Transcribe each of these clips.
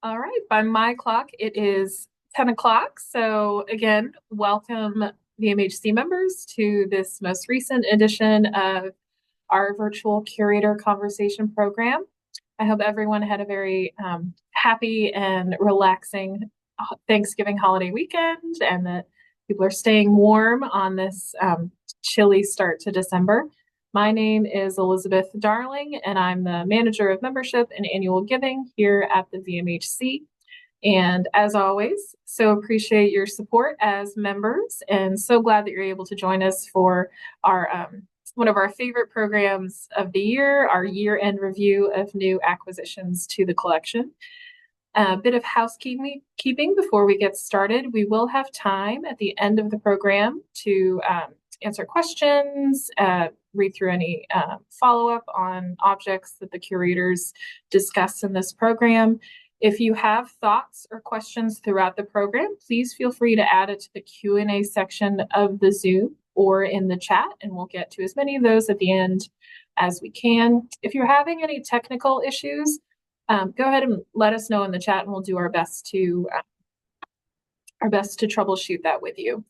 All right, by my clock, it is 10 o'clock. So, again, welcome VMHC members to this most recent edition of our virtual curator conversation program. I hope everyone had a very happy and relaxing Thanksgiving holiday weekend and that people are staying warm on this chilly start to December. My name is Elizabeth Darling, and I'm the manager of membership and annual giving here at the VMHC. And as always, so appreciate your support as members, and so glad that you're able to join us for our one of our favorite programs of the year, our year-end review of new acquisitions to the collection. A bit of housekeeping before we get started. We will have time at the end of the program to answer questions, read through any follow-up on objects that the curators discuss in this program. If you have thoughts or questions throughout the program, please feel free to add it to the Q&A section of the Zoom or in the chat, and we'll get to as many of those at the end as we can. If you're having any technical issues, go ahead and let us know in the chat, and we'll do our best to troubleshoot that with you.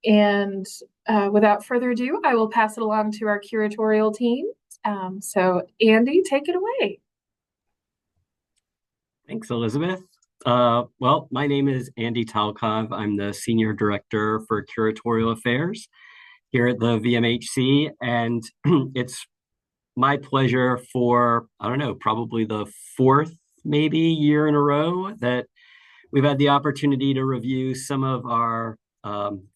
And without further ado, I will pass it along to our curatorial team. So Andy, take it away. Thanks, Elizabeth. Well, my name is Andy Talkov. I'm the Senior Director for Curatorial Affairs here at the VMHC, and it's my pleasure for, I don't know, probably the fourth maybe year in a row that we've had the opportunity to review some of our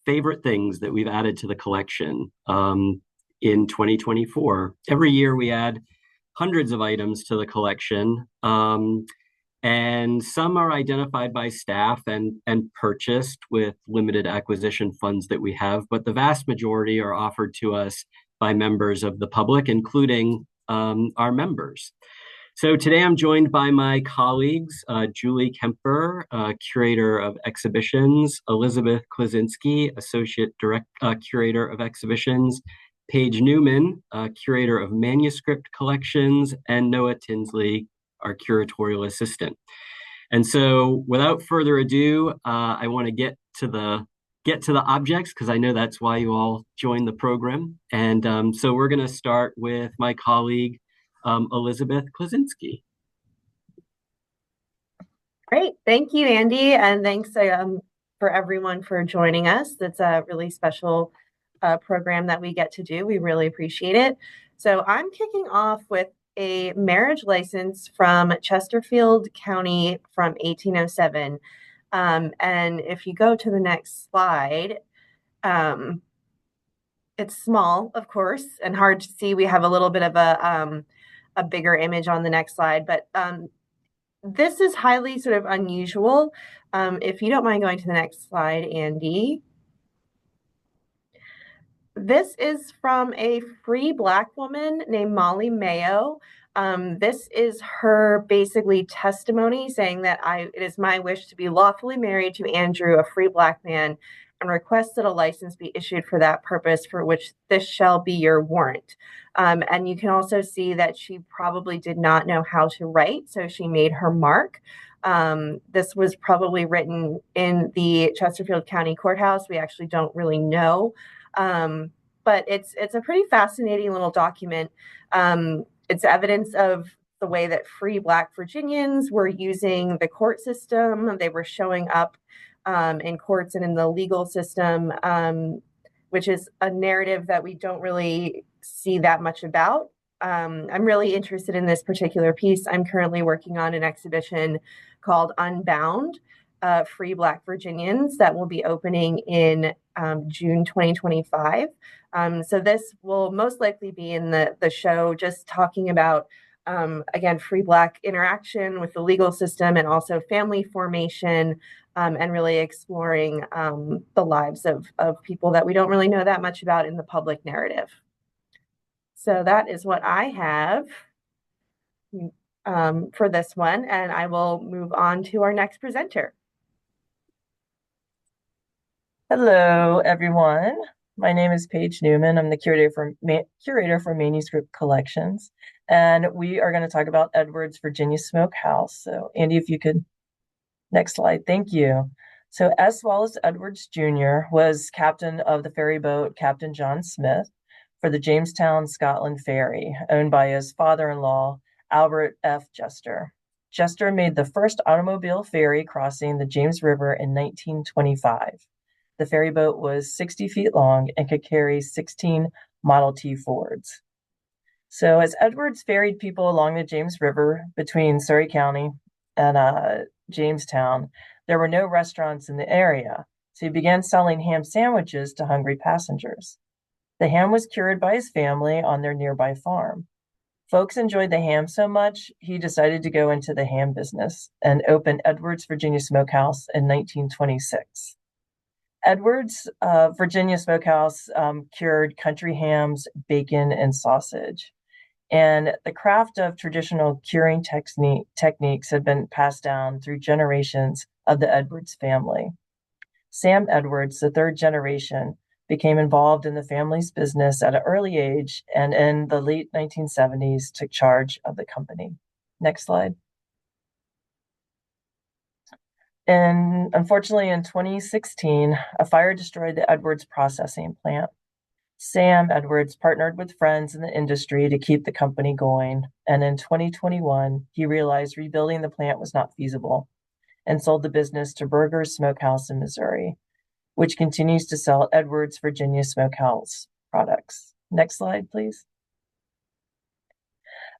favorite things that we've added to the collection in 2024. Every year we add hundreds of items to the collection, and some are identified by staff and purchased with limited acquisition funds that we have, but the vast majority are offered to us by members of the public, including our members. So today I'm joined by my colleagues, Julie Kemper, Curator of Exhibitions, Elizabeth Klaczynski, Associate Curator of Exhibitions, Paige Newman, Curator of Manuscript Collections, and Noah Tinsley, our curatorial assistant. And so without further ado, I want to get to the objects, because I know that's why you all joined the program. And so we're going to start with my colleague, Elizabeth Klaczynski. Great. Thank you, Andy. And thanks for everyone for joining us. That's a really special program that we get to do. We really appreciate it. So I'm kicking off with a marriage license from Chesterfield County from 1807. And if you go to the next slide, it's small, of course, and hard to see. We have a little bit of a bigger image on the next slide, but this is highly sort of unusual. If you don't mind going to the next slide, Andy. This is from a free Black woman named Molly Mayo. This is her basically testimony saying that it is my wish to be lawfully married to Andrew, a free Black man, and request that a license be issued for that purpose, for which this shall be your warrant. And you can also see that she probably did not know how to write, so she made her mark. This was probably written in the Chesterfield County Courthouse. We actually don't really know. But it's a pretty fascinating little document. It's evidence of the way that free Black Virginians were using the court system. They were showing up in courts and in the legal system, which is a narrative that we don't really see that much about. I'm really interested in this particular piece. I'm currently working on an exhibition called Unbound, Free Black Virginians, that will be opening in June 2025. So this will most likely be in the show, just talking about, again, free Black interaction with the legal system and also family formation, and really exploring the lives of people that we don't really know that much about in the public narrative. So that is what I have for this one, and I will move on to our next presenter. Hello, everyone. My name is Paige Newman. I'm the curator for Manuscript Collections, and we are going to talk about Edwards Virginia Smokehouse. So, Andy, if you could, next slide. Thank you. So, S. Wallace Edwards Jr. was captain of the ferry boat Captain John Smith for the Jamestown, Scotland ferry, owned by his father-in-law, Albert F. Jester. Jester made the first automobile ferry crossing the James River in 1925. The ferry boat was 60 feet long and could carry 16 Model T Fords. So as Edwards ferried people along the James River between Surrey County and Jamestown, there were no restaurants in the area, so he began selling ham sandwiches to hungry passengers. The ham was cured by his family on their nearby farm. Folks enjoyed the ham so much, he decided to go into the ham business and opened Edwards Virginia Smokehouse in 1926. Edwards Virginia Smokehouse cured country hams, bacon, and sausage. And the craft of traditional curing techniques had been passed down through generations of the Edwards family. Sam Edwards, the third generation, became involved in the family's business at an early age and in the late 1970s took charge of the company. Next slide. And unfortunately, in 2016, a fire destroyed the Edwards processing plant. Sam Edwards partnered with friends in the industry to keep the company going. And in 2021, he realized rebuilding the plant was not feasible and sold the business to Berger's Smokehouse in Missouri, which continues to sell Edwards Virginia Smokehouse products. Next slide, please.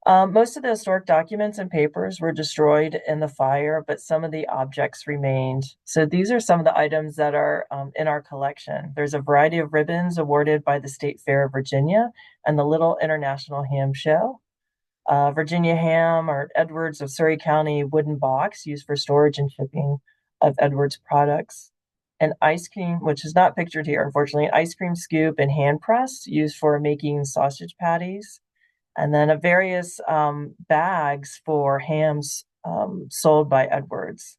Most of the historic documents and papers were destroyed in the fire, but some of the objects remained. So these are some of the items that are in our collection. There's a variety of ribbons awarded by the State Fair of Virginia and the Little International Ham Show. Virginia ham or Edwards of Surrey County wooden box used for storage and shipping of Edwards products. An ice cream, which is not pictured here, unfortunately, an ice cream scoop and hand press used for making sausage patties. And then various bags for hams sold by Edwards.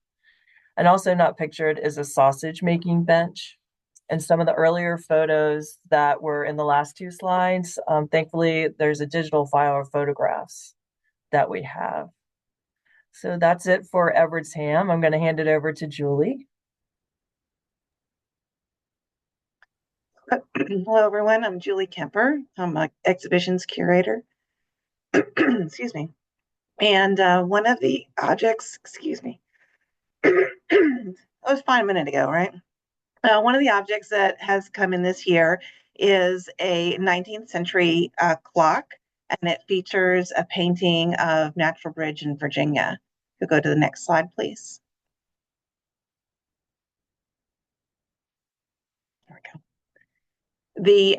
And also not pictured is a sausage making bench. And some of the earlier photos that were in the last two slides, thankfully, there's a digital file of photographs that we have. So that's it for Edwards Ham. I'm going to hand it over to Julie. Hello, everyone. I'm Julie Kemper. I'm an exhibitions curator. Excuse me. And one of the objects, excuse me, that was fine a minute ago, right? One of the objects that has come in this year is a 19th century clock, and it features a painting of Natural Bridge in Virginia. You'll go to the next slide, please. There we go. The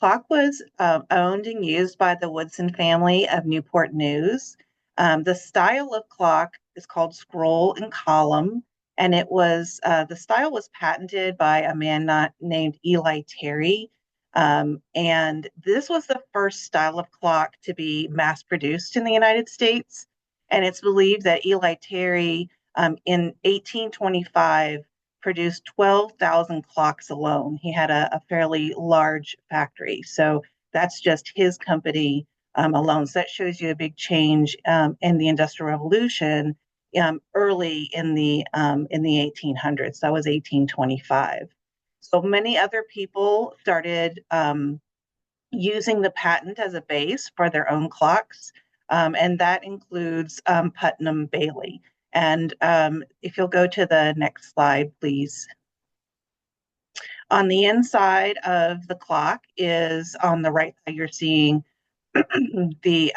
clock was owned and used by the Woodson family of Newport News. The style of clock is called scroll and column, and it was the style was patented by a man named Eli Terry. And this was the first style of clock to be mass produced in the United States. And it's believed that Eli Terry in 1825 produced 12,000 clocks alone. He had a fairly large factory. So that's just his company alone. So that shows you a big change in the Industrial Revolution early in the 1800s. That was 1825. So many other people started using the patent as a base for their own clocks, and that includes Putnam Bailey. And if you'll go to the next slide, please. On the inside of the clock is on the right side, you're seeing the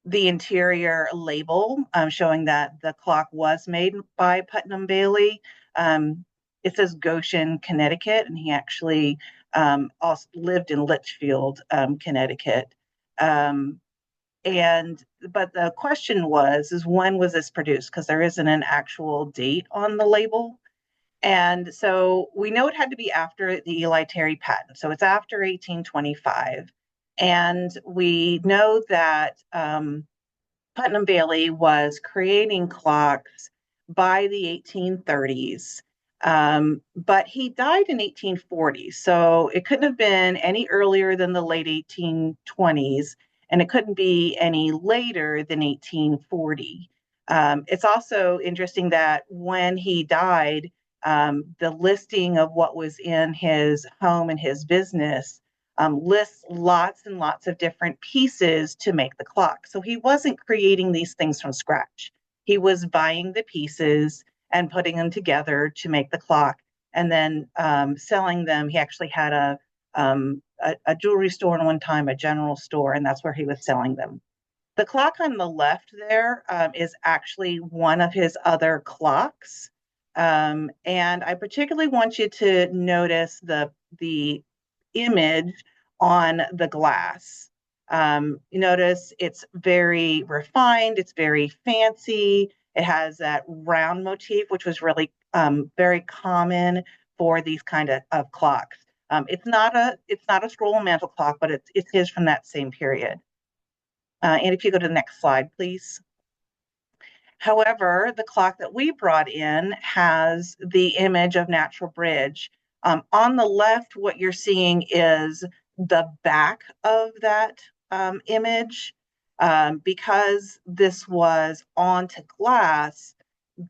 interior label showing that the clock was made by Putnam Bailey. It says Goshen, Connecticut, and he actually also lived in Litchfield, Connecticut. But the question is when was this produced? Because there isn't an actual date on the label. And so we know it had to be after the Eli Terry patent. So it's after 1825. And we know that Putnam Bailey was creating clocks by the 1830s. But he died in 1840, so it couldn't have been any earlier than the late 1820s, and it couldn't be any later than 1840. It's also interesting that when he died, the listing of what was in his home and his business lists lots and lots of different pieces to make the clock. So he wasn't creating these things from scratch. He was buying the pieces and putting them together to make the clock, and then selling them. He actually had a jewelry store in one time, a general store, and that's where he was selling them. The clock on the left there is actually one of his other clocks. And I particularly want you to notice the image on the glass. You notice it's very refined, it's very fancy. It has that round motif, which was really very common for these kind of clocks. It's not a scroll and mantle clock, but it is from that same period. And if you go to the next slide, please. However, the clock that we brought in has the image of Natural Bridge. On the left, what you're seeing is the back of that image. Because this was onto glass,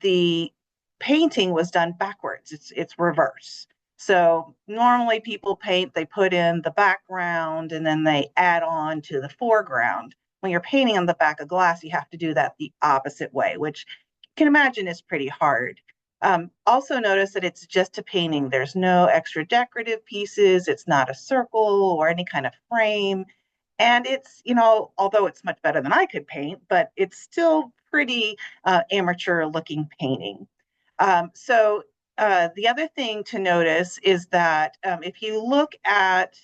the painting was done backwards. It's reverse. So normally people paint, they put in the background and then they add on to the foreground. When you're painting on the back of glass, you have to do that the opposite way, which you can imagine is pretty hard. Also notice that it's just a painting. There's no extra decorative pieces. It's not a circle or any kind of frame. And it's, although it's much better than I could paint, but it's still pretty amateur looking painting. So the other thing to notice is that if you look at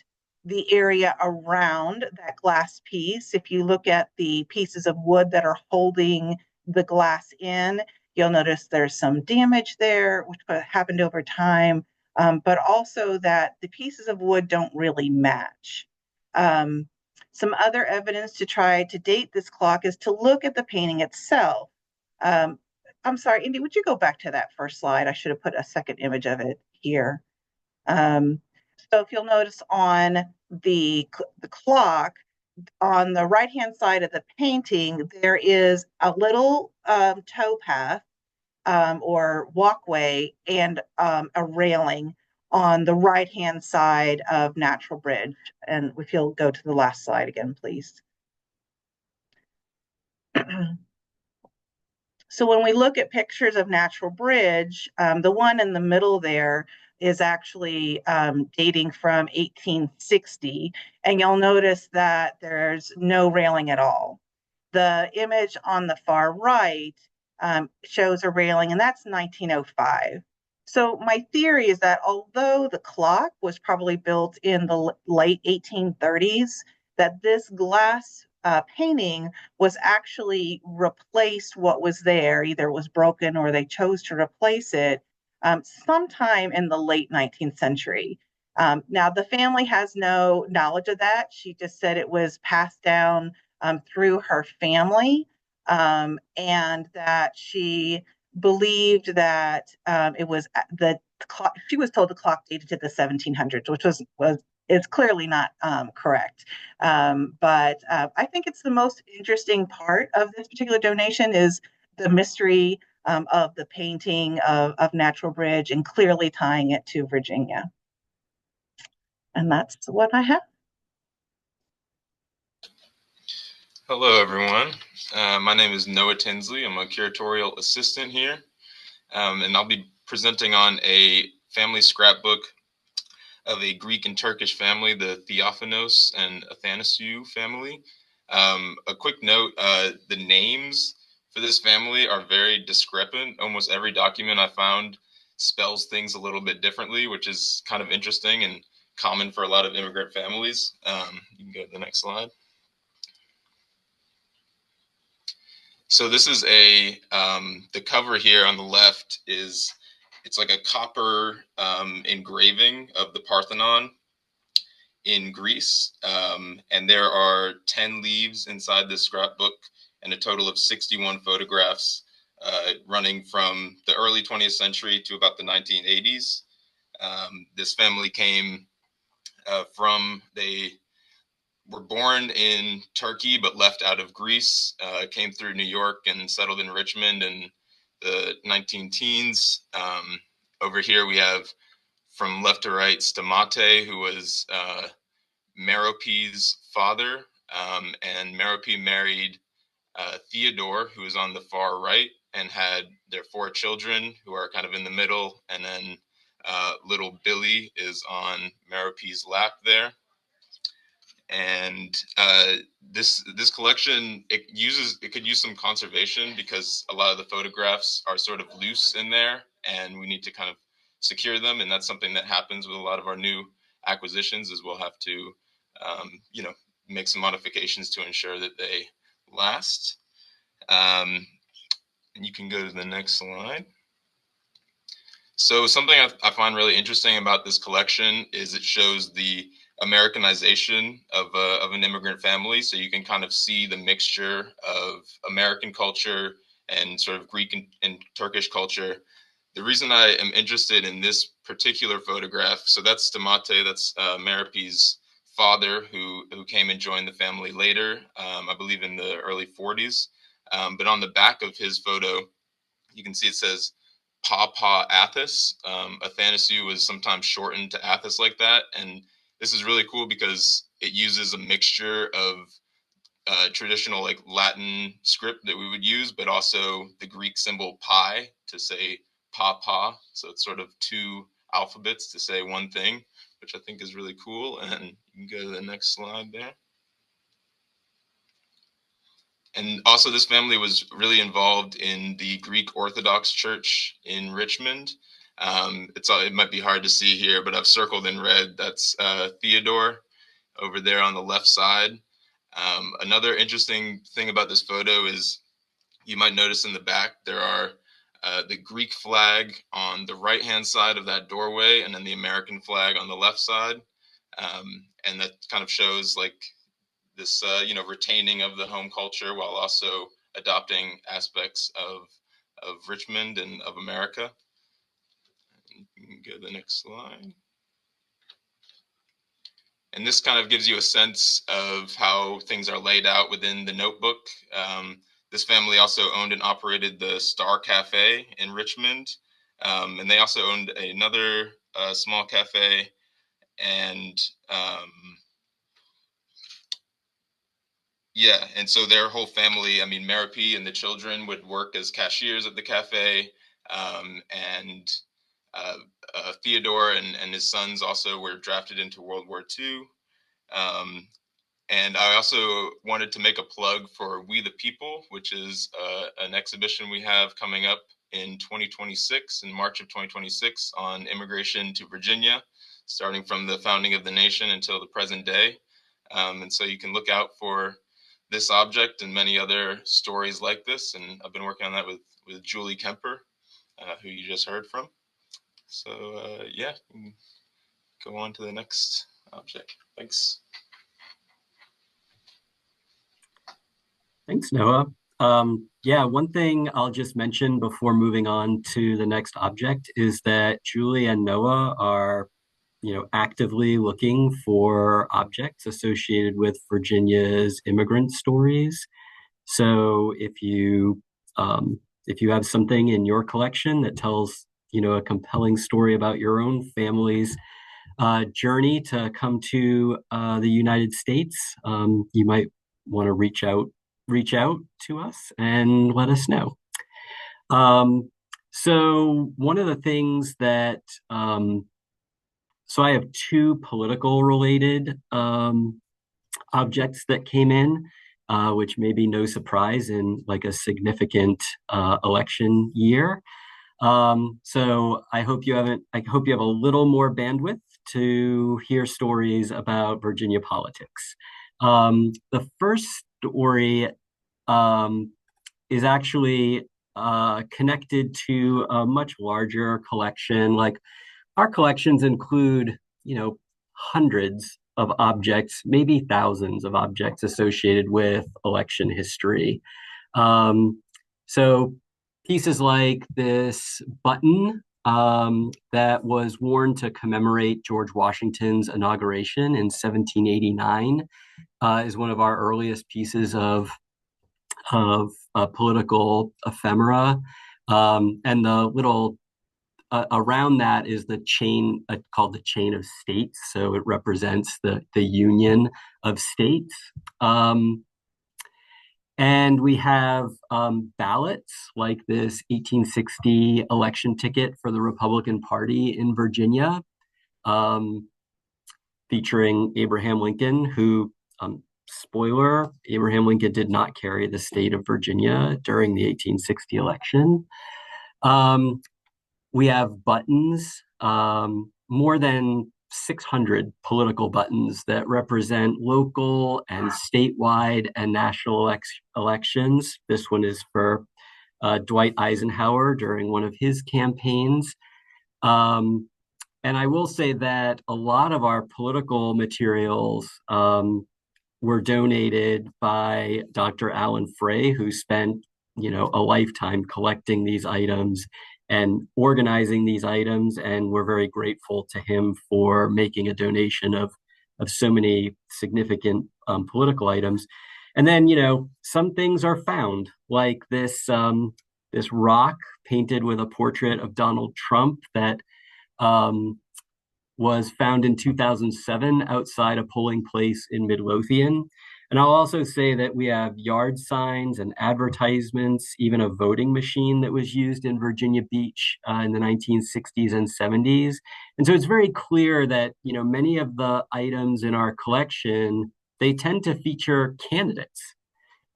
the area around that glass piece, if you look at the pieces of wood that are holding the glass in, you'll notice there's some damage there, which happened over time, but also that the pieces of wood don't really match. Some other evidence to try to date this clock is to look at the painting itself. I'm sorry, Indy, would you go back to that first slide? I should have put a second image of it here. So if you'll notice on the clock, on the right-hand side of the painting, there is a little towpath or walkway and a railing on the right-hand side of Natural Bridge. And if you'll go to the last slide again, please. So when we look at pictures of Natural Bridge, the one in the middle there is actually dating from 1860. And you'll notice that there's no railing at all. The image on the far right shows a railing, and that's 1905. So my theory is that although the clock was probably built in the late 1830s, that this glass painting was actually replaced what was there. Either it was broken or they chose to replace it sometime in the late 19th century. Now, the family has no knowledge of that. She just said it was passed down through her family, and that she believed that it was the clock. She was told the clock dated to the 1700s, which is clearly not correct. But I think it's the most interesting part of this particular donation is the mystery of the painting of Natural Bridge and clearly tying it to Virginia. And that's what I have. Hello, everyone. My name is Noah Tinsley. I'm a curatorial assistant here, and I'll be presenting on a family scrapbook of a Greek and Turkish family, the Theophanos and Athanasiou family. A quick note, the names for this family are very discrepant. Almost every document I found spells things a little bit differently, which is kind of interesting and common for a lot of immigrant families. You can go to the next slide. So this is the cover here on the left it's like a copper engraving of the Parthenon in Greece. And there are 10 leaves inside this scrapbook and a total of 61 photographs running from the early 20th century to about the 1980s. This family came they were born in Turkey but left out of Greece, came through New York and settled in Richmond in the 19 teens. Over here we have, from left to right, Stamate, who was Merope's father, and Merope married Theodore, who was on the far right, and had their 4 children, who are kind of in the middle, and then little Billy is on Merope's lap there. And this collection, it could use some conservation because a lot of the photographs are sort of loose in there, and we need to kind of secure them. And that's something that happens with a lot of our new acquisitions, is we'll have to make some modifications to ensure that they last. And you can go to the next slide. So something I find really interesting about this collection is it shows the Americanization of an immigrant family. So you can kind of see the mixture of American culture and sort of Greek and Turkish culture. The reason I am interested in this particular photograph, so that's Stamate, that's Merope's father, who came and joined the family later, I believe in the early 40s. But on the back of his photo, you can see it says Papa Athos. Athanasu was sometimes shortened to Athos like that. And this is really cool because it uses a mixture of traditional like Latin script that we would use, but also the Greek symbol pi to say Papa. So it's sort of 2 alphabets to say one thing, which I think is really cool. And you can go to the next slide there. And also this family was really involved in the Greek Orthodox Church in Richmond. It might be hard to see here, but I've circled in red, that's Theodore over there on the left side. Another interesting thing about this photo is you might notice in the back there are the Greek flag on the right-hand side of that doorway, and then the American flag on the left side. And that kind of shows like this, retaining of the home culture while also adopting aspects of Richmond and of America. You can go to the next slide. And this kind of gives you a sense of how things are laid out within the notebook. This family also owned and operated the Star Cafe in Richmond. And they also owned another small cafe. And and so their whole family, I mean, Merope and the children would work as cashiers at the cafe. And Theodore and his sons also were drafted into World War II. And I also wanted to make a plug for We the People, which is an exhibition we have coming up in 2026, in March of 2026, on immigration to Virginia, starting from the founding of the nation until the present day. And so you can look out for this object and many other stories like this. And I've been working on that with Julie Kemper, who you just heard from. So go on to the next object. Thanks. Thanks, Noah. One thing I'll just mention before moving on to the next object is that Julie and Noah are, actively looking for objects associated with Virginia's immigrant stories. So if you have something in your collection that tells, a compelling story about your own family's journey to come to the United States, you might want to reach out to us and let us know. So one of the things that, so I have 2 political related objects that came in, which may be no surprise in like a significant election year. So I hope you have a little more bandwidth to hear stories about Virginia politics. The first story is actually connected to a much larger collection. Like our collections include, hundreds of objects, maybe thousands of objects associated with election history. So pieces like this button that was worn to commemorate George Washington's inauguration in 1789 is one of our earliest pieces of political ephemera. And the little around that is the chain called the chain of states. So it represents the union of states. And we have ballots like this 1860 election ticket for the Republican Party in Virginia, featuring Abraham Lincoln, who, spoiler, Abraham Lincoln did not carry the state of Virginia during the 1860 election. We have buttons, more than 600 political buttons that represent local and statewide and national elections. This one is for Dwight Eisenhower during one of his campaigns. And I will say that a lot of our political materials were donated by Dr. Alan Frey, who spent, a lifetime collecting these items and organizing these items, and we're very grateful to him for making a donation of so many significant political items. And then, some things are found, like this rock painted with a portrait of Donald Trump that was found in 2007 outside a polling place in Midlothian. And I'll also say that we have yard signs and advertisements, even a voting machine that was used in Virginia Beach in the 1960s and 70s. And so it's very clear that, many of the items in our collection, they tend to feature candidates,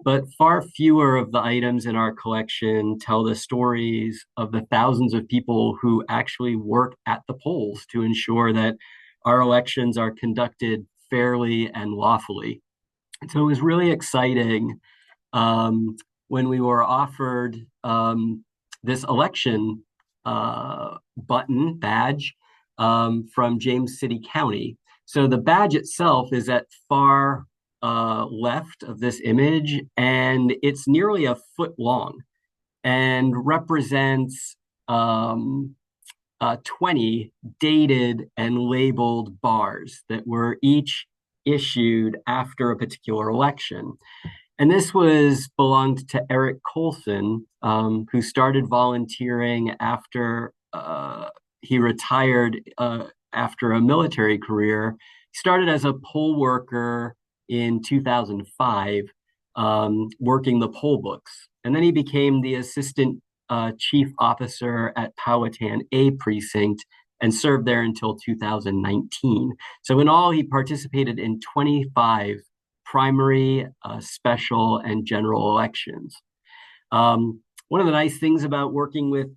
but far fewer of the items in our collection tell the stories of the thousands of people who actually work at the polls to ensure that our elections are conducted fairly and lawfully. So it was really exciting when we were offered this election button badge from James City County. So the badge itself is at far left of this image, and it's nearly a foot long and represents 20 dated and labeled bars that were each issued after a particular election. And this belonged to Eric Colson, who started volunteering after he retired after a military career. He started as a poll worker in 2005, working the poll books. And then he became the assistant chief officer at Powhatan A precinct and served there until 2019. So in all, he participated in 25 primary, special, and general elections. One of the nice things about working with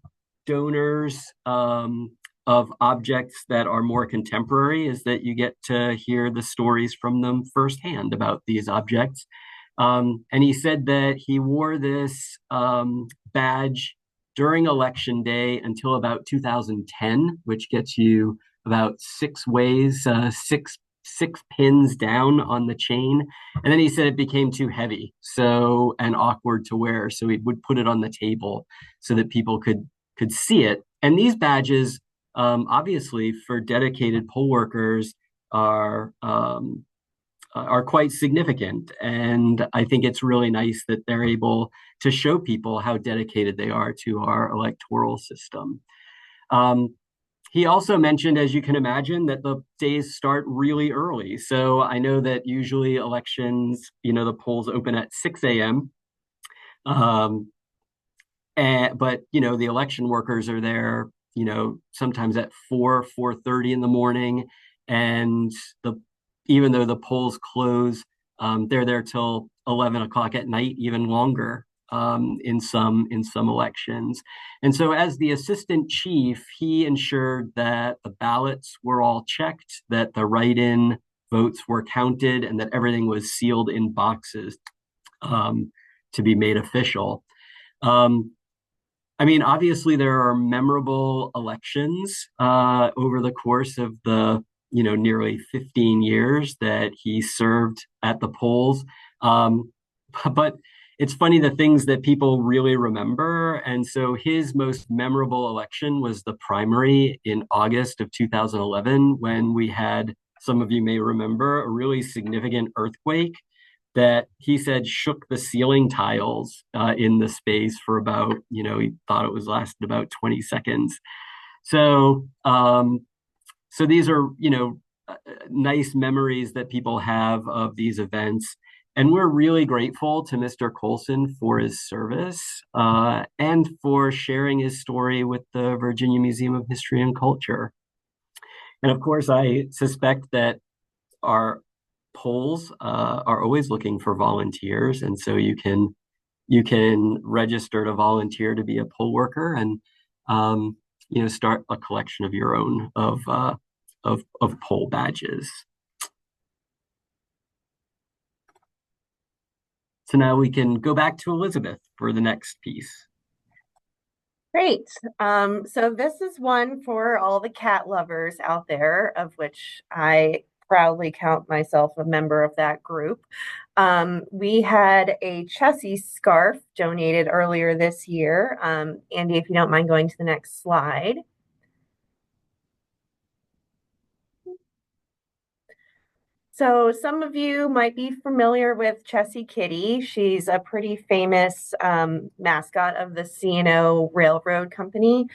donors of objects that are more contemporary is that you get to hear the stories from them firsthand about these objects. And he said that he wore this badge during election day until about 2010, which gets you about 6 ways, six pins down on the chain. And then he said it became too heavy and awkward to wear. So he would put it on the table so that people could see it. And these badges, obviously for dedicated poll workers, are quite significant. And I think it's really nice that they're able to show people how dedicated they are to our electoral system. He also mentioned, as you can imagine, that the days start really early. So I know that usually elections, the polls open at 6 a.m. But the election workers are there, sometimes at 4:30 in the morning. And even though the polls close, they're there till 11 o'clock at night, even longer in some elections. And so as the assistant chief, he ensured that the ballots were all checked, that the write-in votes were counted, and that everything was sealed in boxes to be made official. Obviously there are memorable elections over the course of the nearly 15 years that he served at the polls. But it's funny the things that people really remember. And so his most memorable election was the primary in August of 2011, when we had, some of you may remember, a really significant earthquake that he said shook the ceiling tiles in the space for about, he thought it was lasted about 20 seconds. So, so these are, nice memories that people have of these events. And we're really grateful to Mr. Colson for his service and for sharing his story with the Virginia Museum of History and Culture. And of course, I suspect that our polls are always looking for volunteers, and so you can register to volunteer to be a poll worker, and start a collection of your own of poll badges. So now we can go back to Elizabeth for the next piece. Great. So this is one for all the cat lovers out there, of which I proudly count myself a member of that group. We had a Chessie scarf donated earlier this year. Andy, if you don't mind going to the next slide. So some of you might be familiar with Chessie Kitty. She's a pretty famous mascot of the C&O Railroad Company.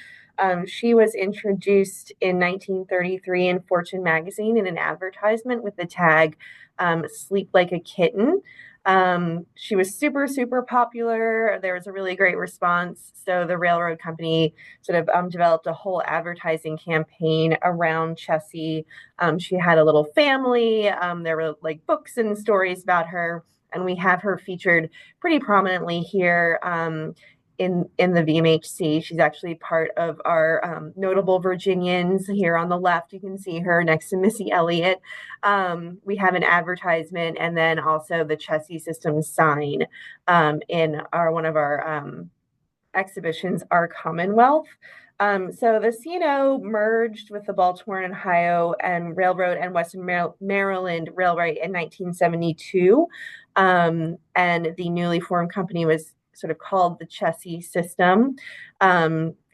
She was introduced in 1933 in Fortune magazine in an advertisement with the tag "Sleep Like a Kitten." She was super, super popular. There was a really great response. So the railroad company sort of developed a whole advertising campaign around Chessie. She had a little family. There were like books and stories about her, and we have her featured pretty prominently here in the VMHC. She's actually part of our notable Virginians here on the left. You can see her next to Missy Elliott. We have an advertisement, and then also the Chessie Systems sign in one of our exhibitions, Our Commonwealth. So the C&O merged with the Baltimore and Ohio and Railroad and Western Maryland Railway in 1972. And the newly formed company was sort of called the Chessie System.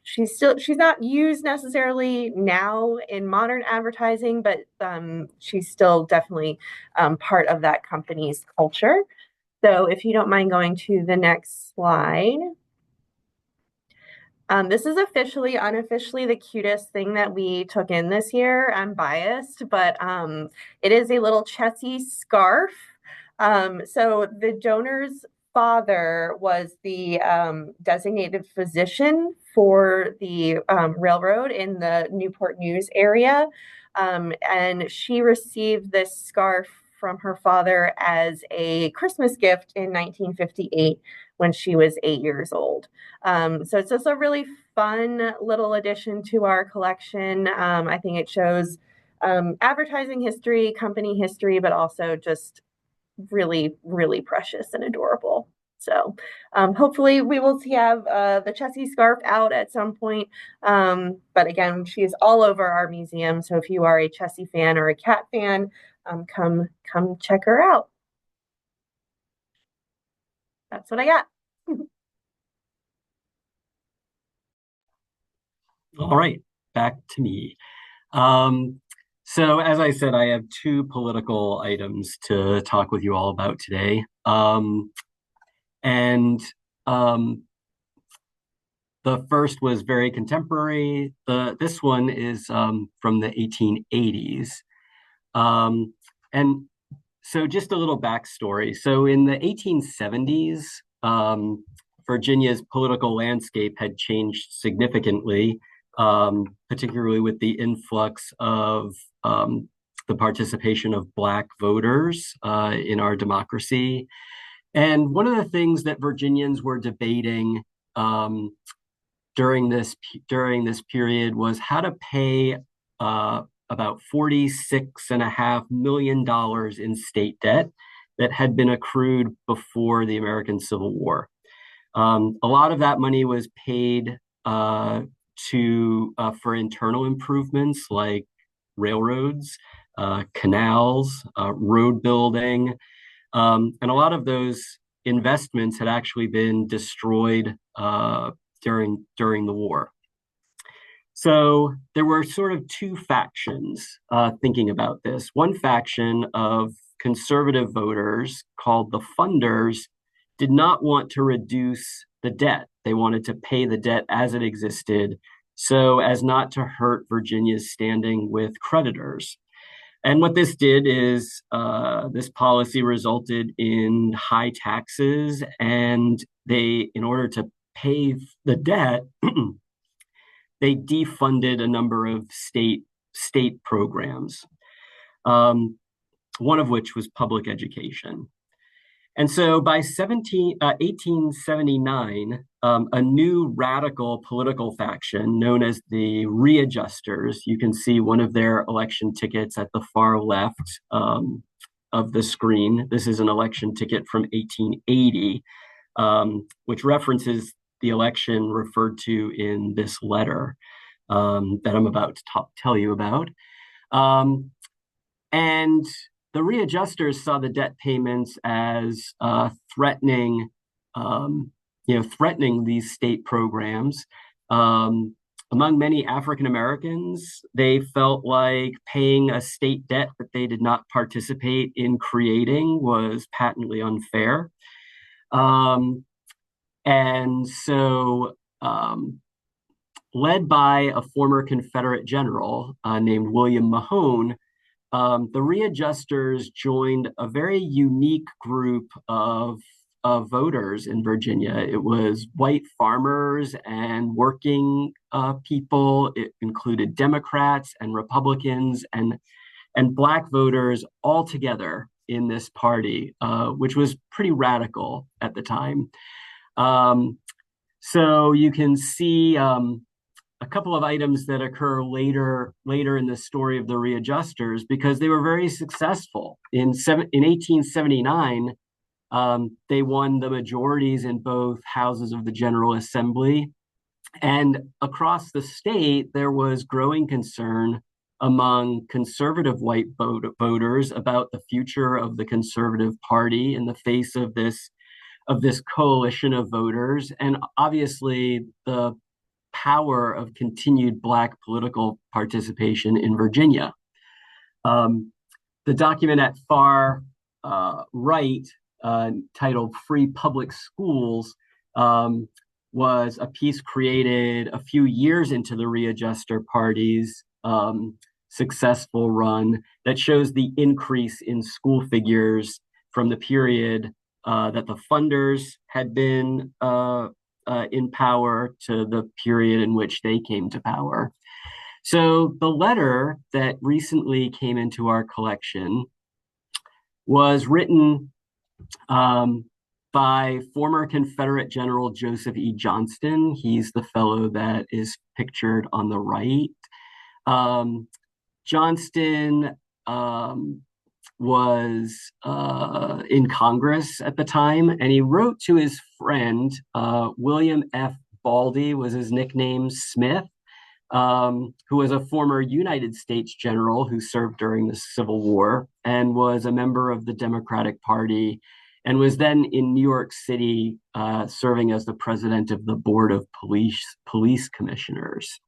She's not used necessarily now in modern advertising, but she's still definitely part of that company's culture. So if you don't mind going to the next slide. This is unofficially the cutest thing that we took in this year. I'm biased, but it is a little Chessie scarf. So the donor's father was the designated physician for the railroad in the Newport News area. And she received this scarf from her father as a Christmas gift in 1958 when she was 8 years old. So it's just a really fun little addition to our collection. I think it shows advertising history, company history, but also just really, really precious and adorable. So hopefully we will have the Chessie scarf out at some point. But again, she is all over our museum. So if you are a Chessie fan or a cat fan, come check her out. That's what I got. All right, back to me. So as I said, I have two political items to talk with you all about today. The first was very contemporary. This one is from the 1880s. And so just a little backstory. So in the 1870s, Virginia's political landscape had changed significantly, particularly with the influx of the participation of Black voters in our democracy. And one of the things that Virginians were debating during this period was how to pay about $46.5 million in state debt that had been accrued before the American Civil War. A lot of that money was paid for internal improvements like railroads, canals, road building, and a lot of those investments had actually been destroyed during the war. So there were sort of two factions thinking about this. One faction of conservative voters called the funders did not want to reduce the debt. They wanted to pay the debt as it existed so as not to hurt Virginia's standing with creditors. And what this did is this policy resulted in high taxes, and in order to pay the debt, they defunded a number of state programs, one of which was public education. And so by 1879, a new radical political faction known as the Readjusters, you can see one of their election tickets at the far left of the screen. This is an election ticket from 1880, which references the election referred to in this letter that I'm about to tell you about. And the Readjusters saw the debt payments as threatening these state programs. Among many African Americans, they felt like paying a state debt that they did not participate in creating was patently unfair. And so, led by a former Confederate general named William Mahone, the Readjusters joined a very unique group of voters in Virginia. It was white farmers and working people. It included Democrats and Republicans and Black voters all together in this party, which was pretty radical at the time. So you can see a couple of items that occur later in the story of the Readjusters, because they were very successful. In 1879, they won the majorities in both houses of the General Assembly. And across the state, there was growing concern among conservative white voters about the future of the Conservative Party in the face of this coalition of voters, and obviously the power of continued Black political participation in Virginia. The document at far right, titled Free Public Schools, was a piece created a few years into the Readjuster Party's successful run that shows the increase in school figures from the period that the funders had been in power to the period in which they came to power. So the letter that recently came into our collection was written by former Confederate General Joseph E. Johnston. He's the fellow that is pictured on the right. Johnston was in Congress at the time, and he wrote to his friend, William F. Baldy was his nickname, Smith, who was a former United States general who served during the Civil War and was a member of the Democratic Party, and was then in New York City serving as the president of the Board of Police Commissioners.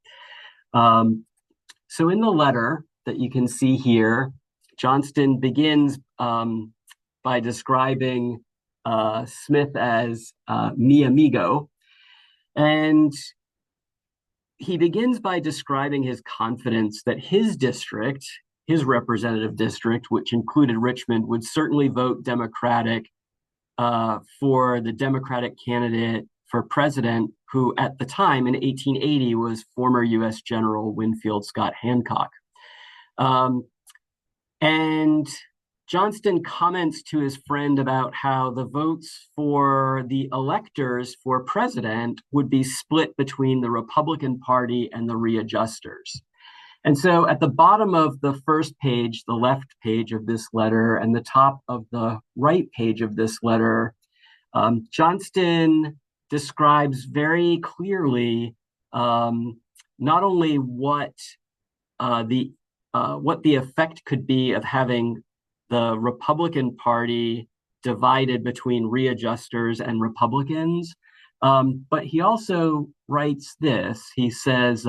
So in the letter that you can see here, Johnston begins by describing Smith as mi amigo, and he begins by describing his confidence that his district, his representative district, which included Richmond, would certainly vote Democratic for the Democratic candidate for president, who at the time in 1880 was former U.S. General Winfield Scott Hancock. And Johnston comments to his friend about how the votes for the electors for president would be split between the Republican Party and the Readjusters. And so at the bottom of the first page, the left page of this letter, and the top of the right page of this letter, Johnston describes very clearly not only what the effect could be of having the Republican Party divided between readjusters and Republicans. But he also writes this. He says,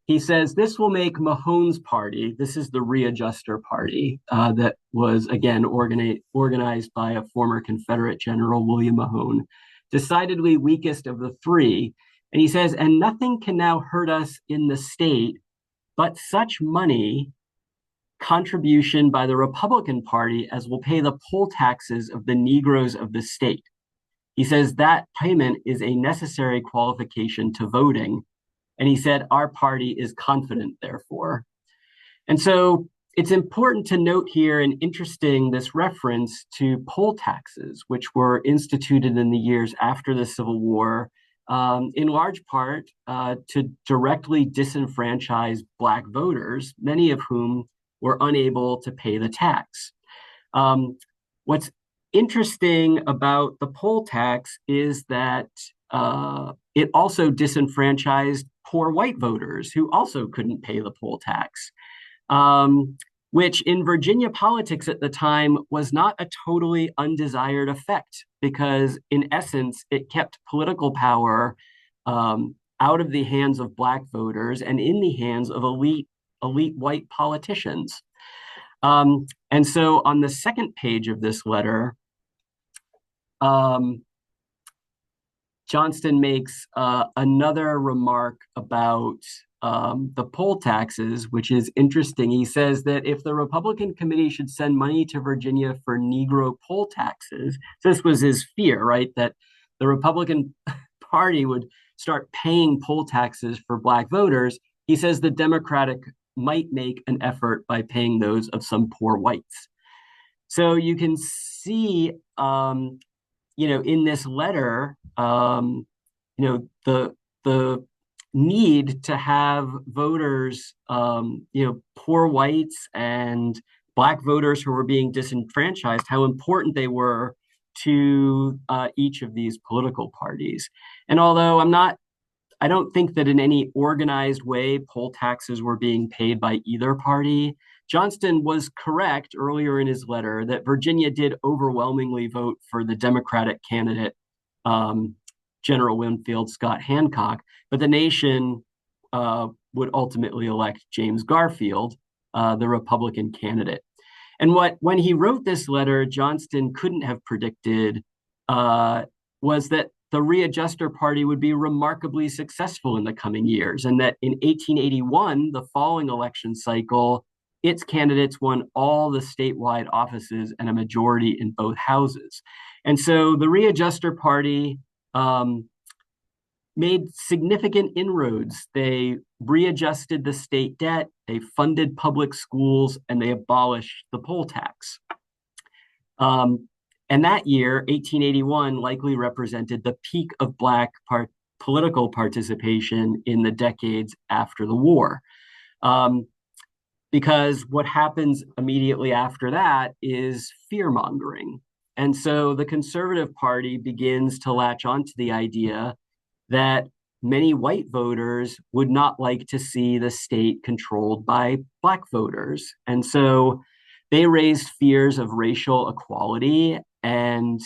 this will make Mahone's party, this is the readjuster party that was, again, organized by a former Confederate General, William Mahone, decidedly weakest of the three. And he says, and nothing can now hurt us in the state but such money contribution by the Republican Party as will pay the poll taxes of the Negroes of the state. He says that payment is a necessary qualification to voting. And he said, our party is confident, therefore. And so it's important to note here and interesting this reference to poll taxes, which were instituted in the years after the Civil War, in large part to directly disenfranchise Black voters, many of whom were unable to pay the tax. What's interesting about the poll tax is that it also disenfranchised poor white voters who also couldn't pay the poll tax, which in Virginia politics at the time was not a totally undesired effect, because in essence, it kept political power out of the hands of Black voters and in the hands of elite white politicians. And so on the second page of this letter, Johnston makes another remark about the poll taxes, which is interesting. He says that if the Republican committee should send money to Virginia for Negro poll taxes, this was his fear, right? That the Republican Party would start paying poll taxes for Black voters. He says the Democratic might make an effort by paying those of some poor whites. So you can see, in this letter, the need to have voters, poor whites and Black voters who were being disenfranchised, how important they were to each of these political parties. And although I don't think that in any organized way poll taxes were being paid by either party, Johnston was correct earlier in his letter that Virginia did overwhelmingly vote for the Democratic candidate, General Winfield Scott Hancock, but the nation would ultimately elect James Garfield, the Republican candidate. And when he wrote this letter, Johnston couldn't have predicted was that the readjuster party would be remarkably successful in the coming years, and that in 1881, the following election cycle, its candidates won all the statewide offices and a majority in both houses. And so the readjuster party made significant inroads. They readjusted the state debt, they funded public schools, and they abolished the poll tax. And that year, 1881, likely represented the peak of Black political participation in the decades after the war. Because what happens immediately after that is fear-mongering. And so the Conservative Party begins to latch onto the idea that many white voters would not like to see the state controlled by Black voters. And so they raised fears of racial equality, and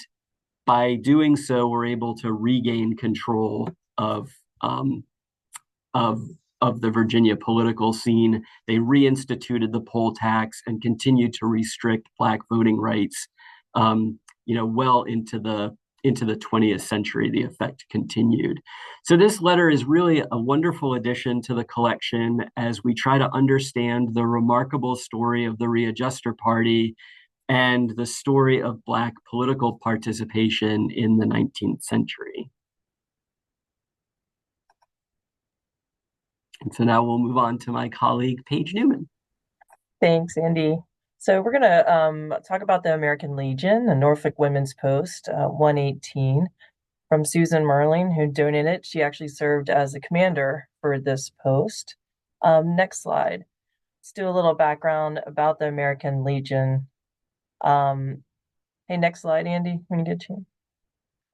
by doing so, were able to regain control of the Virginia political scene. They reinstituted the poll tax and continued to restrict Black voting rights, well into the 20th century. The effect continued. So this letter is really a wonderful addition to the collection as we try to understand the remarkable story of the Readjuster Party and the story of Black political participation in the 19th century. And so now we'll move on to my colleague, Paige Newman. Thanks, Andy. So we're going to talk about the American Legion, the Norfolk Women's Post 118, from Susan Merling, who donated. She actually served as a commander for this post. Next slide. Let's do a little background about the American Legion. Hey, next slide, Andy, when you get to.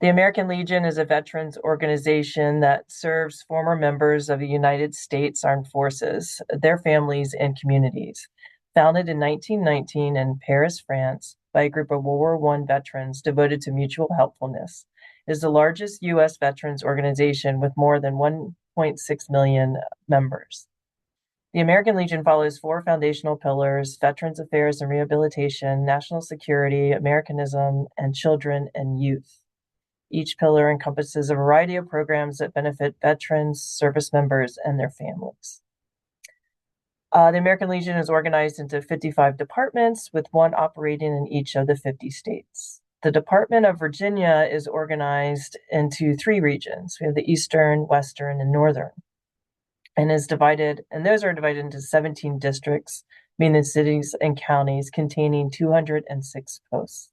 The American Legion is a veterans organization that serves former members of the United States Armed Forces, their families, and communities. Founded in 1919 in Paris, France, by a group of World War I veterans devoted to mutual helpfulness, it is the largest U.S. veterans organization with more than 1.6 million members. The American Legion follows four foundational pillars: Veterans Affairs and Rehabilitation, National Security, Americanism, and Children and Youth. Each pillar encompasses a variety of programs that benefit veterans, service members, and their families. The American Legion is organized into 55 departments, with one operating in each of the 50 states. The Department of Virginia is organized into three regions. We have the Eastern, Western, and Northern, and those are divided into 17 districts, meaning cities and counties, containing 206 posts.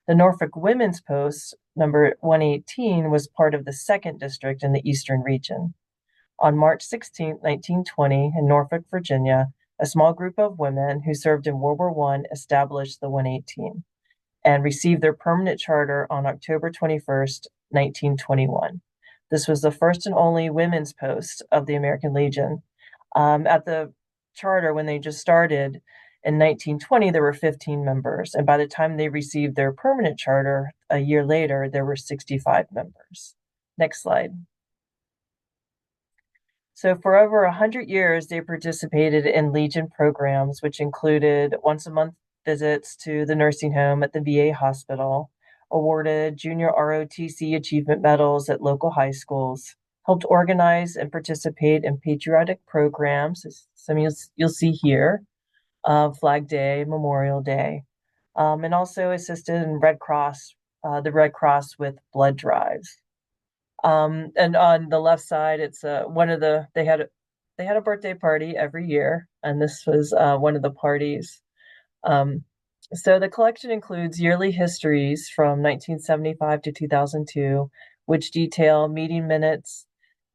The Norfolk Women's Post, number 118, was part of the 2nd District in the Eastern region. On March 16, 1920, in Norfolk, Virginia, a small group of women who served in World War I established the 118 and received their permanent charter on October 21st, 1921. This was the first and only women's post of the American Legion. At the charter, when they just started in 1920, there were 15 members. And by the time they received their permanent charter a year later, there were 65 members. Next slide. So for over 100 years, they participated in Legion programs, which included once-a-month visits to the nursing home at the VA hospital, awarded junior ROTC achievement medals at local high schools, helped organize and participate in patriotic programs, as some you'll see here, Flag Day, Memorial Day, and also assisted in the Red Cross with blood drives. And on the left side, it's they had a birthday party every year, and this was one of the parties. So the collection includes yearly histories from 1975 to 2002, which detail meeting minutes,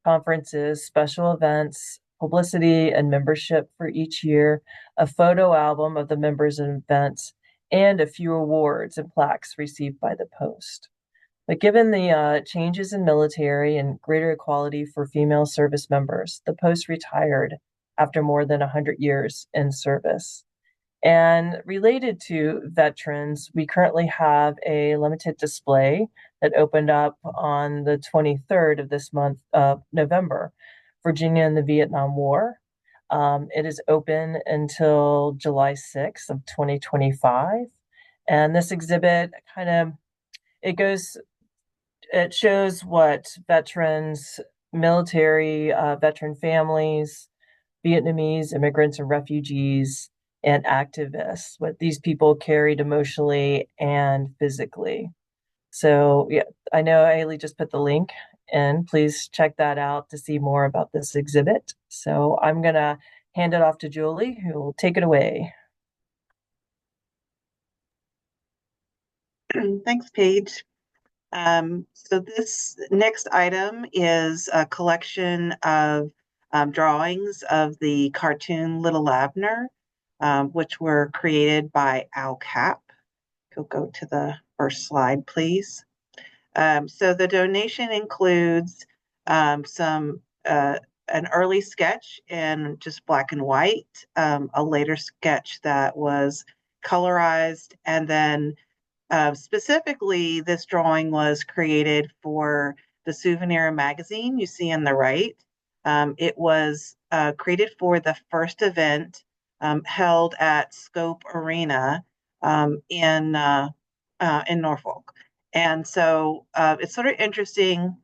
conferences, special events, publicity, and membership for each year, a photo album of the members and events, and a few awards and plaques received by the Post. But given the changes in military and greater equality for female service members, the Post retired after more than 100 years in service. And related to veterans, we currently have a limited display that opened up on the 23rd of this month of November, Virginia and the Vietnam War. It is open until July 6th of 2025. And this exhibit it shows what veterans, military, veteran families, Vietnamese immigrants and refugees, and activists, what these people carried emotionally and physically. So yeah, I know Ailey just put the link in. Please check that out to see more about this exhibit. So I'm gonna hand it off to Julie, who will take it away. Thanks, Paige. So this next item is a collection of drawings of the cartoon Little Abner, which were created by Al Cap. You'll go to the first slide, please. So the donation includes an early sketch in just black and white, a later sketch that was colorized, and then specifically, this drawing was created for the souvenir magazine you see on the right. It was created for the first event held at Scope Arena in Norfolk. And so it's sort of interesting,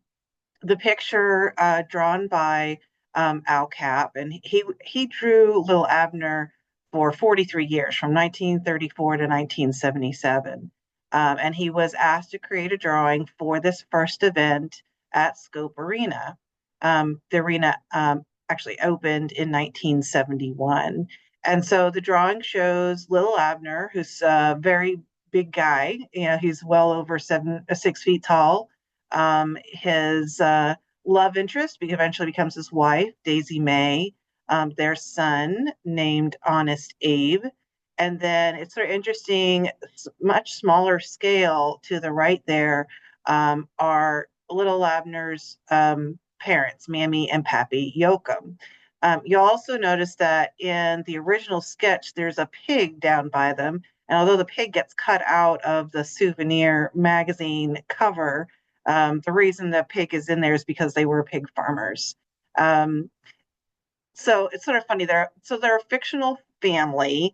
the picture drawn by Al Cap, and he drew Little Abner for 43 years, from 1934 to 1977. And he was asked to create a drawing for this first event at Scope Arena. The arena actually opened in 1971. And so the drawing shows Little Abner, who's a very big guy. You know, he's well over 6 feet tall. His love interest eventually becomes his wife, Daisy May, their son named Honest Abe. And then it's sort of interesting, much smaller scale to the right there are Little Abner's parents, Mammy and Pappy Yoakum. You'll also notice that in the original sketch, there's a pig down by them. And although the pig gets cut out of the souvenir magazine cover, the reason the pig is in there is because they were pig farmers. So it's sort of funny. They're a fictional family.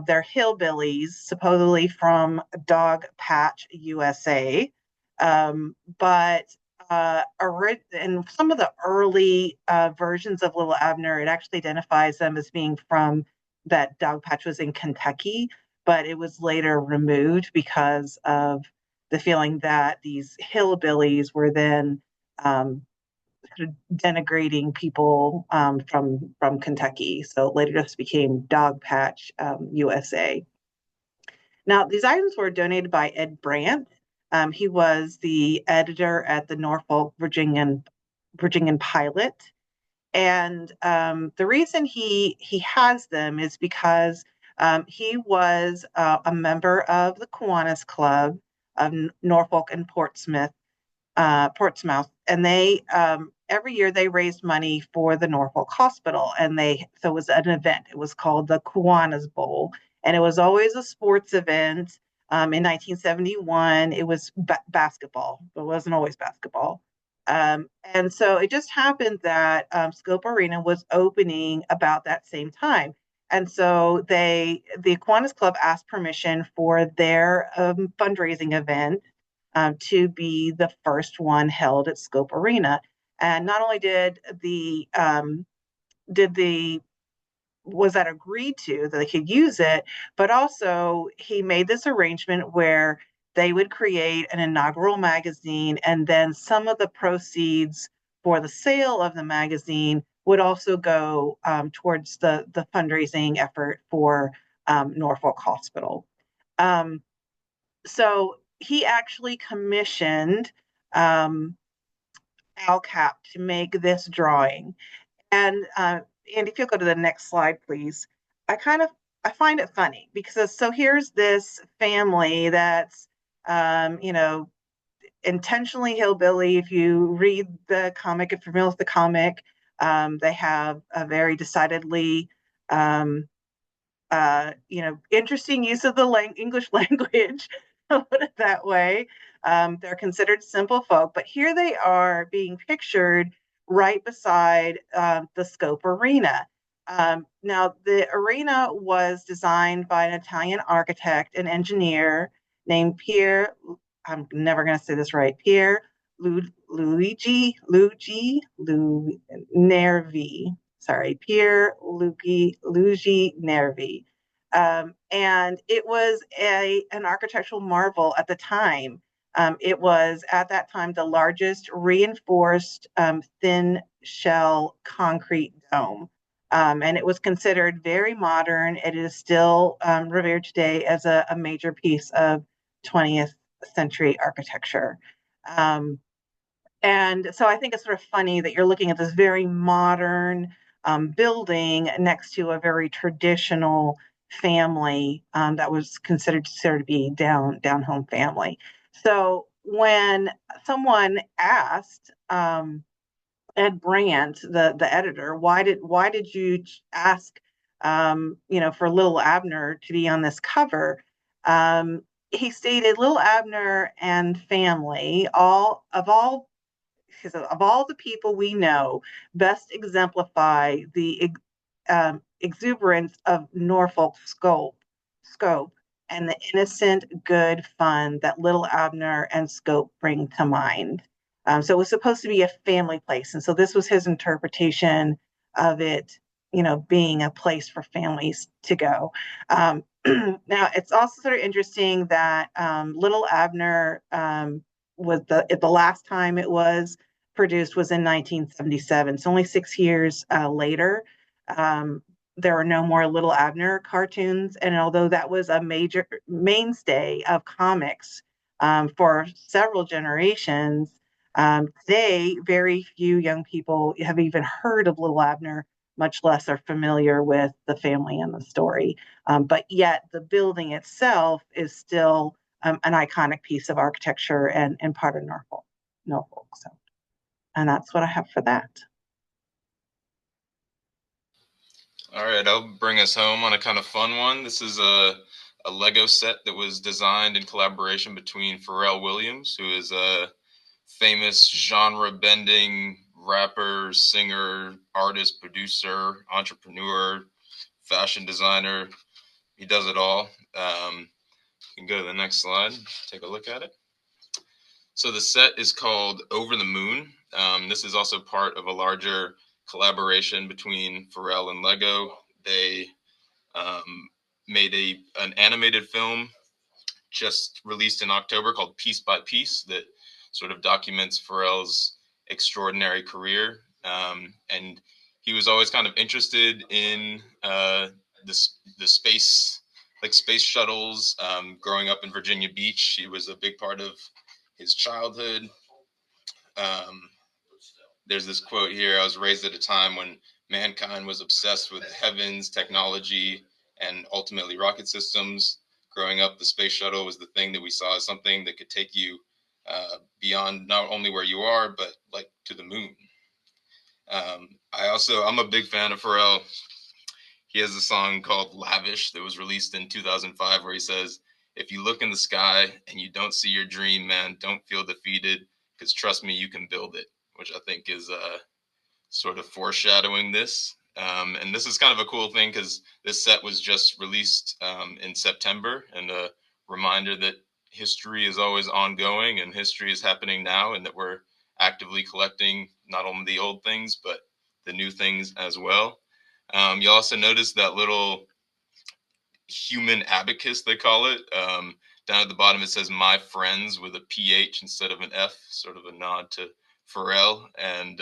They're hillbillies, supposedly from Dog Patch, USA. But in some of the early versions of Little Abner, it actually identifies them as being from that Dog Patch was in Kentucky, but it was later removed because of the feeling that these hillbillies were then denigrating people from Kentucky. So later this became Dog Patch, USA. Now, these items were donated by Ed Brandt. He was the editor at the Norfolk Virginian Pilot. And the reason he has them is because he was a member of the Kiwanis Club of Norfolk and Portsmouth, and they every year they raised money for the Norfolk Hospital, and so it was an event. It was called the Kiwanis Bowl, and it was always a sports event. In 1971, it was basketball, but it wasn't always basketball. And so it just happened that Scope Arena was opening about that same time. And so the Kiwanis Club asked permission for their fundraising event to be the first one held at Scope Arena. And not only was that agreed to that they could use it, but also he made this arrangement where they would create an inaugural magazine, and then some of the proceeds for the sale of the magazine would also go towards the fundraising effort for Norfolk Hospital. So he actually commissioned Al Cap to make this drawing. And if you'll go to the next slide, please. I find it funny because so here's this family that's intentionally hillbilly. If you read the comic, if you're familiar with the comic, they have a very decidedly interesting use of the English language. I'll put it that way. They're considered simple folk, but here they are being pictured right beside the Scope Arena. Now, the arena was designed by an Italian architect and engineer named Pier, I'm never going to say this right, Pier Luigi Nervi. Sorry, Pier Luigi Nervi. And it was an architectural marvel at the time. It was at that time the largest reinforced thin shell concrete dome. And it was considered very modern. It is still revered today as a major piece of 20th century architecture. And so I think it's sort of funny that you're looking at this very modern building next to a very traditional family that was considered to be down home family. So when someone asked Ed Brandt, the editor, why did you ask for Little Abner to be on this cover? He stated Little Abner and family, of all the people we know, best exemplify the exuberance of Norfolk scope, and the innocent, good fun that Little Abner and Scope bring to mind. So it was supposed to be a family place, and so this was his interpretation of it, being a place for families to go. Now, it's also sort of interesting that Little Abner was the last time it was produced was in 1977. So only 6 years later, there are no more Little Abner cartoons. And although that was a major mainstay of comics for several generations, today very few young people have even heard of Little Abner, much less are familiar with the family and the story. But yet the building itself is still an iconic piece of architecture and part of Norfolk. So. And that's what I have for that. All right, I'll bring us home on a kind of fun one. This is a Lego set that was designed in collaboration between Pharrell Williams, who is a famous genre-bending rapper, singer, artist, producer, entrepreneur, fashion designer. He does it all. You can go to the next slide, take a look at it. So the set is called Over the Moon. This is also part of a larger collaboration between Pharrell and Lego. They made an animated film just released in October called Piece by Piece that sort of documents Pharrell's extraordinary career. And he was always kind of interested in the space, like space shuttles. Growing up in Virginia Beach, he was a big part of his childhood. There's this quote here: "I was raised at a time when mankind was obsessed with heavens, technology, and ultimately rocket systems. Growing up, the space shuttle was the thing that we saw as something that could take you beyond not only where you are, but like to the moon." I'm a big fan of Pharrell. He has a song called Lavish that was released in 2005 where he says, "If you look in the sky and you don't see your dream, man, don't feel defeated, because trust me, you can build it," which I think is sort of foreshadowing this. And this is kind of a cool thing because this set was just released in September, and a reminder that history is always ongoing and history is happening now, and that we're actively collecting not only the old things, but the new things as well. You'll also notice that little human abacus, they call it. Down at the bottom, it says "My Friends" with a PH instead of an F, sort of a nod to Pharrell. And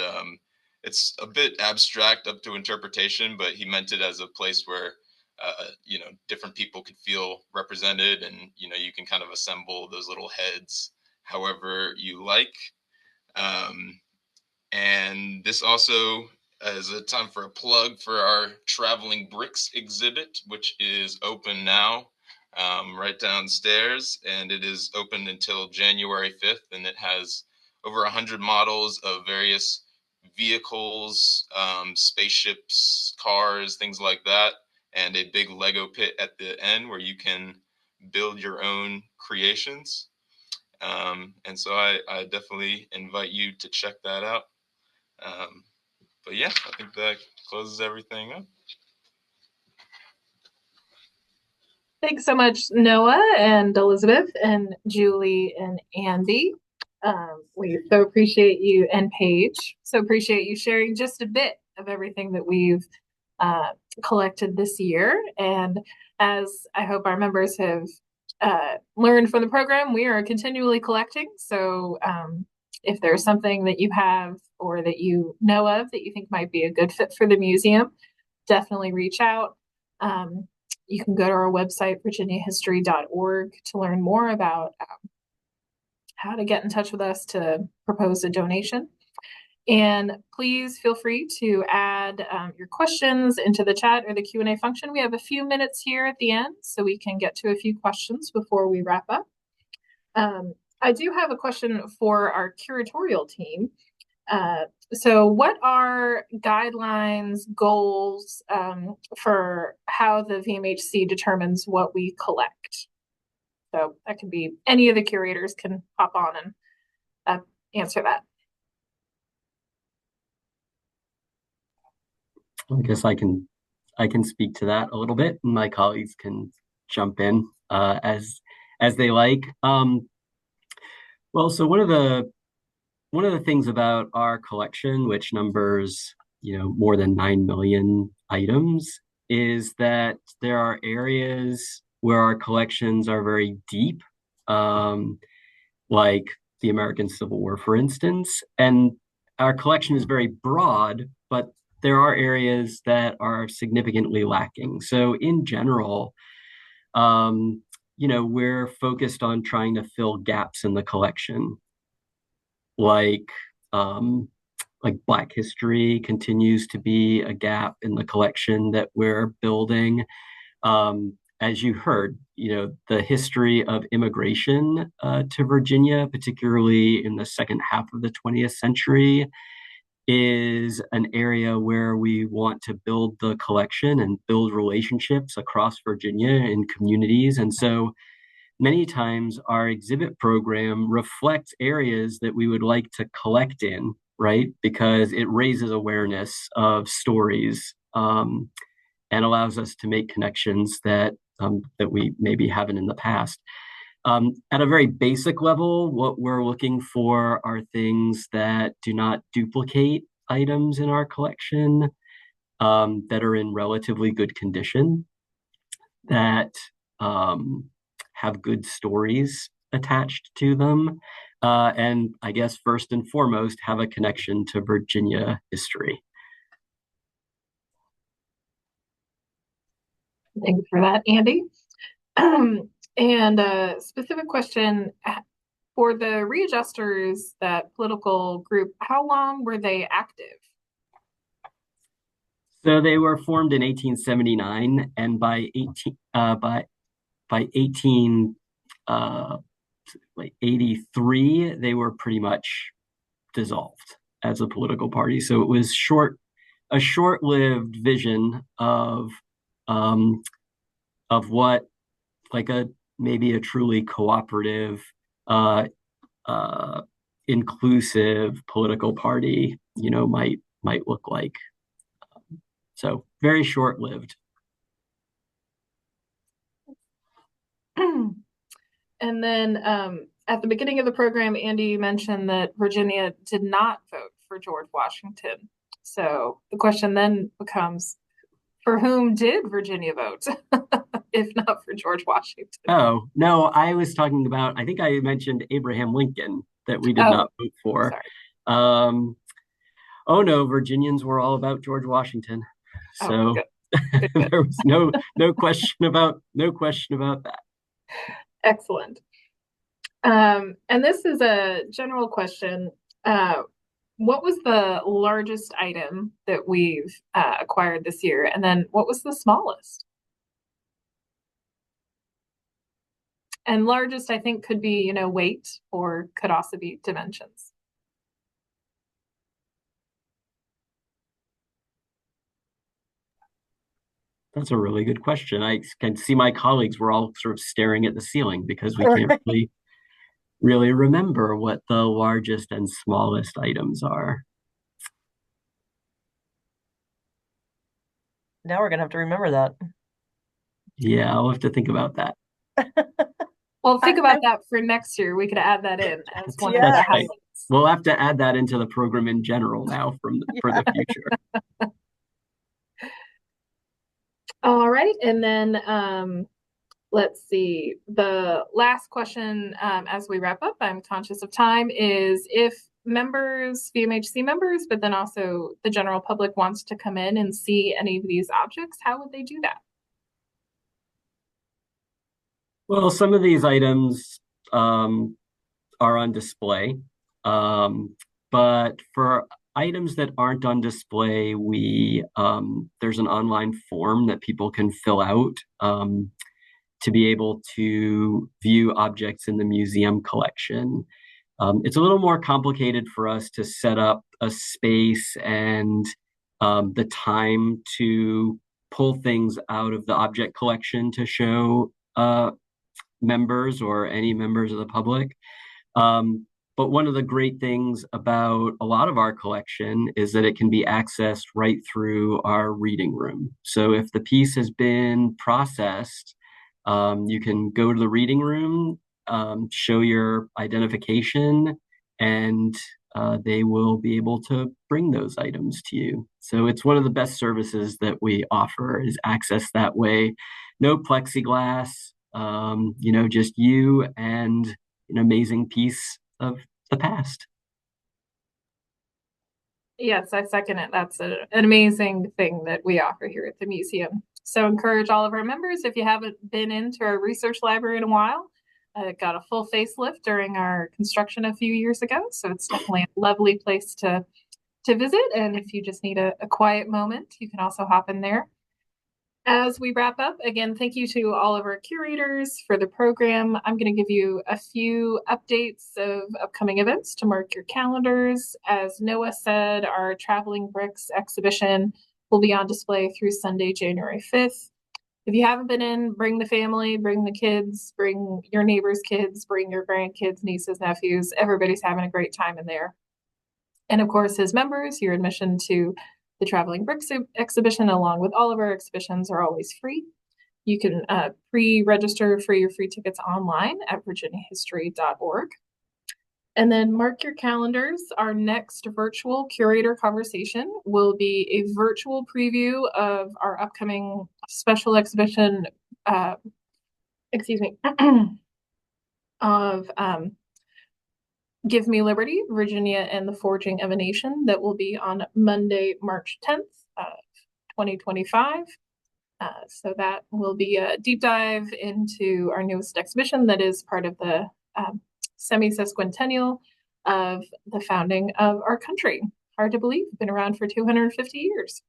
it's a bit abstract up to interpretation, but he meant it as a place where, different people could feel represented, and, you can kind of assemble those little heads however you like. And this also is a time for a plug for our Traveling Bricks exhibit, which is open now, right downstairs, and it is open until January 5th, and it has over 100 models of various vehicles, spaceships, cars, things like that, and a big Lego pit at the end where you can build your own creations. And so I definitely invite you to check that out. But yeah, I think that closes everything up. Thanks so much, Noah and Elizabeth and Julie and Andy. We so appreciate you, and Paige. So appreciate you sharing just a bit of everything that we've collected this year. And as I hope our members have learned from the program, we are continually collecting. So if there's something that you have or that you know of that you think might be a good fit for the museum, definitely reach out. You can go to our website, virginiahistory.org, to learn more about how to get in touch with us to propose a donation. And please feel free to add your questions into the chat or the Q&A function. We have a few minutes here at the end, so we can get to a few questions before we wrap up. I do have a question for our curatorial team. So what are guidelines, goals for how the VMHC determines what we collect? So that could be any of the curators can hop on and answer that. I guess I can speak to that a little bit, and my colleagues can jump in as they like. Well, so one of the things about our collection, which numbers, more than 9 million items, is that there are areas where our collections are very deep, like the American Civil War, for instance, and our collection is very broad, but there are areas that are significantly lacking. So in general, we're focused on trying to fill gaps in the collection. Like Black history continues to be a gap in the collection that we're building. As you heard, the history of immigration to Virginia, particularly in the second half of the 20th century, is an area where we want to build the collection and build relationships across Virginia and communities. And so many times our exhibit program reflects areas that we would like to collect in, right? Because it raises awareness of stories and allows us to make connections that we maybe haven't in the past. At a very basic level, what we're looking for are things that do not duplicate items in our collection, that are in relatively good condition, that have good stories attached to them, and I guess first and foremost, have a connection to Virginia history. Thank you for that, Andy. And a specific question for the readjusters, that political group, how long were they active? So they were formed in 1879, and by 1883, they were pretty much dissolved as a political party. So it was a short-lived vision of what maybe a truly cooperative, inclusive political party, might look like. So very short-lived. And then at the beginning of the program, Andy, you mentioned that Virginia did not vote for George Washington. So the question then becomes, for whom did Virginia vote, if not for George Washington? Oh, no, I was talking about, I think I mentioned Abraham Lincoln that we did not vote for. Sorry. Oh no, Virginians were all about George Washington. So good. there was no question about that. Excellent. And this is a general question. What was the largest item that we've acquired this year? And then what was the smallest? And largest, I think, could be, weight, or could also be dimensions. That's a really good question. I can see my colleagues were all sort of staring at the ceiling because we can't really remember what the largest and smallest items are. Now we're gonna have to remember that. Yeah, I'll have to think about that. Well, think about that for next year. We could add that in as one of the Right. highlights. We'll have to add that into the program in general now for the future. All right, and then let's see. The last question, as we wrap up, I'm conscious of time, is if VMHC members, but then also the general public wants to come in and see any of these objects, how would they do that? Well, some of these items are on display, but for items that aren't on display, there's an online form that people can fill out to be able to view objects in the museum collection. It's a little more complicated for us to set up a space and the time to pull things out of the object collection to show members or any members of the public. But one of the great things about a lot of our collection is that it can be accessed right through our reading room. So if the piece has been processed, you can go to the reading room, show your identification, and they will be able to bring those items to you. So it's one of the best services that we offer, is access that way. No plexiglass, just you and an amazing piece of the past. Yes, I second it. That's an amazing thing that we offer here at the museum. So encourage all of our members, if you haven't been into our research library in a while, it got a full facelift during our construction a few years ago. So it's definitely a lovely place to visit. And if you just need a quiet moment, you can also hop in there. As we wrap up, again, thank you to all of our curators for the program. I'm going to give you a few updates of upcoming events to mark your calendars. As Noah said, our Traveling Bricks exhibition will be on display through Sunday, January 5th. If you haven't been in, bring the family, bring the kids, bring your neighbors' kids, bring your grandkids, nieces, nephews. Everybody's having a great time in there. And of course, as members, your admission to the Traveling Bricks exhibition, along with all of our exhibitions, are always free. You can pre-register for your free tickets online at virginiahistory.org. And then mark your calendars. Our next virtual curator conversation will be a virtual preview of our upcoming special exhibition, of Give Me Liberty, Virginia and the Forging of a Nation, that will be on Monday, March 10th, 2025. So that will be a deep dive into our newest exhibition that is part of the semi-sesquicentennial of the founding of our country. Hard to believe, been around for 250 years.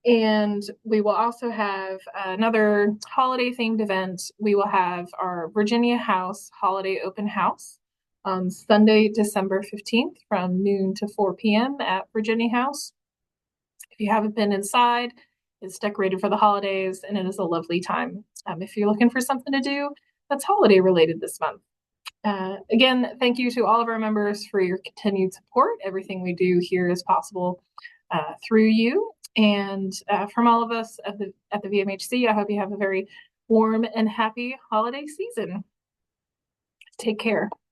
And we will also have another holiday-themed event. We will have our Virginia House Holiday Open House on Sunday, December 15th from noon to 4 p.m. at Virginia House. If you haven't been inside, it's decorated for the holidays, and it is a lovely time. If you're looking for something to do that's holiday related this month. Again, thank you to all of our members for your continued support. Everything we do here is possible through you. And from all of us at the VMHC, I hope you have a very warm and happy holiday season. Take care.